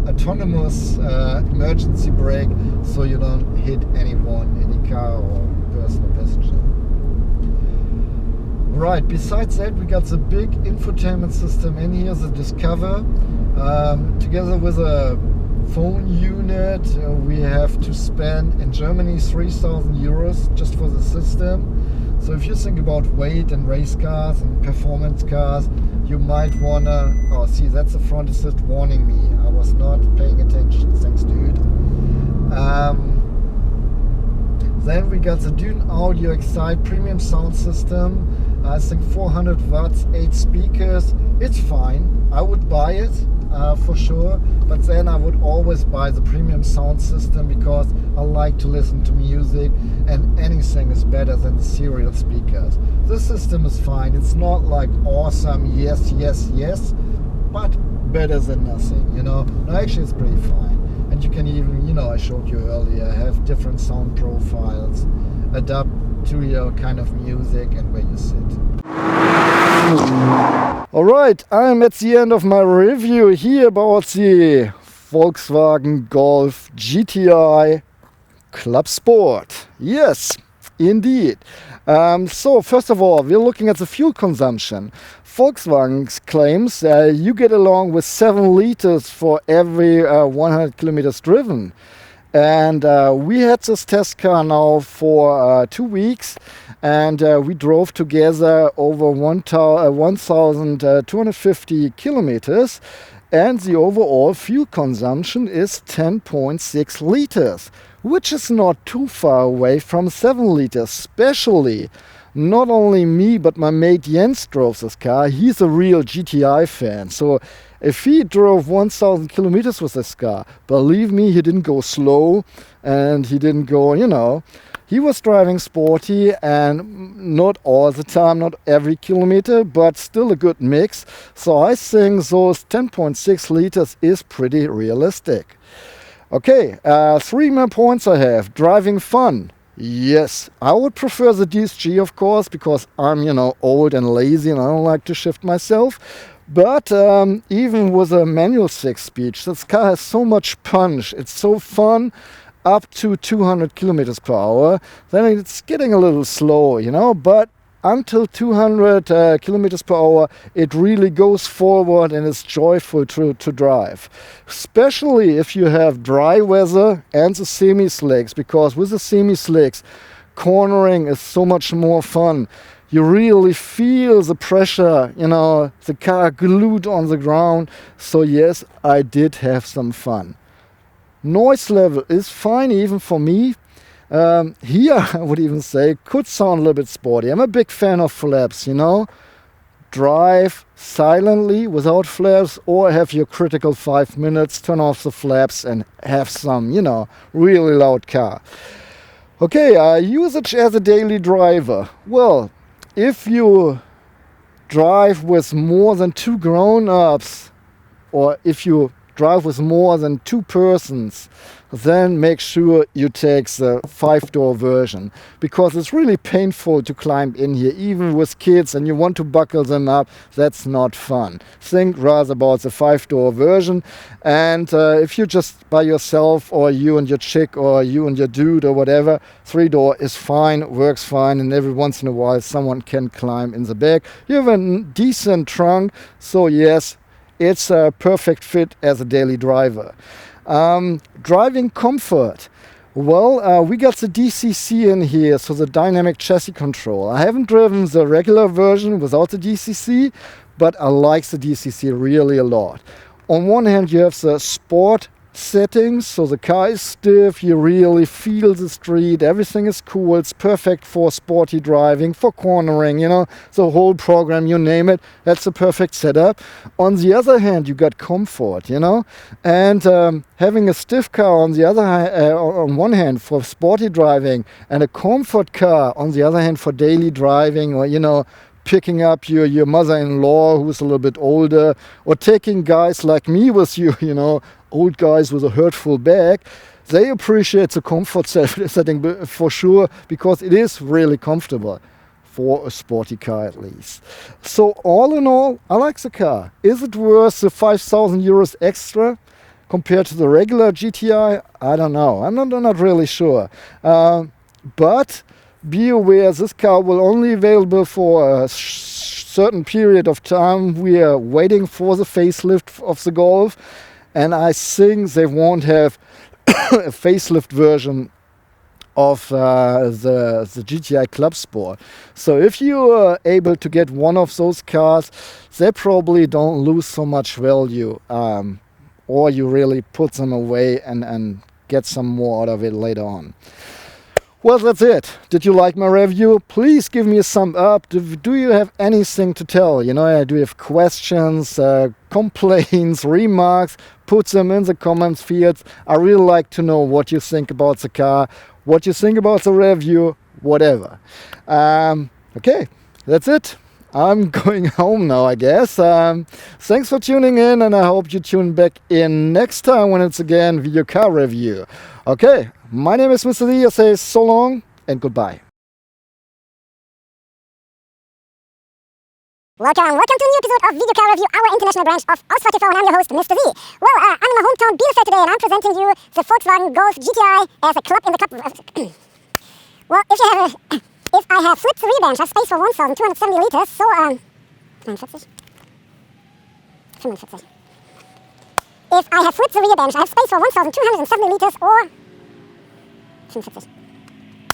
autonomous emergency brake, so you don't hit anyone, any car or person or passenger. Right, besides that, we got the big infotainment system in here, the Discover, together with a phone unit. We have to spend in Germany 3,000 euros just for the system. So if you think about weight and race cars and performance cars, you might wanna, oh see, that's the front assist warning me. I was not paying attention, thanks dude. Then we got the Dune Audio Excite premium sound system. I think 400 watts, 8 speakers. It's fine, I would buy it for sure, but then I would always buy the premium sound system because I like to listen to music, and anything is better than the serial speakers. This system is fine, it's not like awesome, yes, yes, yes, but better than nothing, you know. No, actually it's pretty fine. And you can even, you know, I showed you earlier, have different sound profiles, adapt to your kind of music and where you sit. Alright, I'm at the end of my review here about the Volkswagen Golf GTI Clubsport. Yes, indeed. So first of all, we're looking at the fuel consumption. Volkswagen claims you get along with 7 liters for every 100 kilometers driven. And we had this test car now for 2 weeks, and we drove together over 1,250 kilometers, and the overall fuel consumption is 10.6 liters, which is not too far away from 7 liters, especially. Not only me, but my mate Jens drove this car. He's a real GTI fan. So if he drove 1,000 kilometers with this car, believe me, he didn't go slow and he didn't go, you know, he was driving sporty, and not all the time, not every kilometer, but still a good mix. So I think those 10.6 liters is pretty realistic. Okay, 3 more points I have. Driving fun. Yes, I would prefer the DSG, of course, because I'm, you know, old and lazy and I don't like to shift myself. But even with a manual 6-speed, this car has so much punch. It's so fun up to 200 kilometers per hour. Then it's getting a little slow, you know, but until 200 kilometers per hour, it really goes forward and it's joyful to drive. Especially if you have dry weather and the semi-slicks, because with the semi-slicks, cornering is so much more fun. You really feel the pressure, you know, the car glued on the ground. So yes, I did have some fun. Noise level is fine even for me. Here, I would even say, could sound a little bit sporty. I'm a big fan of flaps, you know. Drive silently without flaps, or have your critical 5 minutes, turn off the flaps and have some, you know, really loud car. Okay, usage as a daily driver. Well, if you drive with more than 2 grown-ups, or if you drive with more than 2 persons, then make sure you take the 5-door version, because it's really painful to climb in here, even with kids, and you want to buckle them up. That's not fun. Think rather about the 5-door version. And if you're just by yourself, or you and your chick, or you and your dude, or whatever, 3-door is fine, works fine, and every once in a while someone can climb in the back. You have a decent trunk, so yes, it's a perfect fit as a daily driver. Driving comfort. Well, we got the DCC in here, so the dynamic chassis control. I haven't driven the regular version without the DCC, but I like the DCC really a lot. On one hand, you have the sport settings, so the car is stiff, you really feel the street, everything is cool, it's perfect for sporty driving, for cornering, you know, the whole program, you name it, that's the perfect setup. On the other hand, you got comfort, you know, and having a stiff car on the other on one hand for sporty driving, and a comfort car on the other hand for daily driving, or, you know, picking up your mother-in-law who's a little bit older, or taking guys like me with you, you know, old guys with a hurtful back, they appreciate the comfort setting for sure, because it is really comfortable for a sporty car at least. So all in all, I like the car. Is it worth the 5,000 euros extra compared to the regular GTI? I don't know. I'm not really sure. But be aware, this car will only available for a certain period of time. We are waiting for the facelift of the Golf, and I think they won't have a facelift version of the GTI Clubsport. So if you are able to get one of those cars, they probably don't lose so much value, or you really put them away and get some more out of it later on. Well, that's it. Did you like my review? Please give me a thumb up. Do you have anything to tell? You know, do you have questions, complaints, remarks? Put them in the comments fields. I really like to know what you think about the car, what you think about the review, whatever. Okay, that's it. I'm going home now, I guess. Thanks for tuning in, and I hope you tune back in next time when it's again video car review. Okay, my name is Mr. Lee. I say so long and goodbye. Welcome to a new episode of Video Car Review, our international branch of Ausfahrt TV, and I'm your host, Mr. Z. Well, I'm in my hometown Bielefeld today, and I'm presenting you the Volkswagen Golf GTI as a club in the cup. Well, if I have flipped the rear bench, I have space for 1,270 liters, so 49, 45. If I have flipped the rear bench, I have space for 1,270 liters or 45.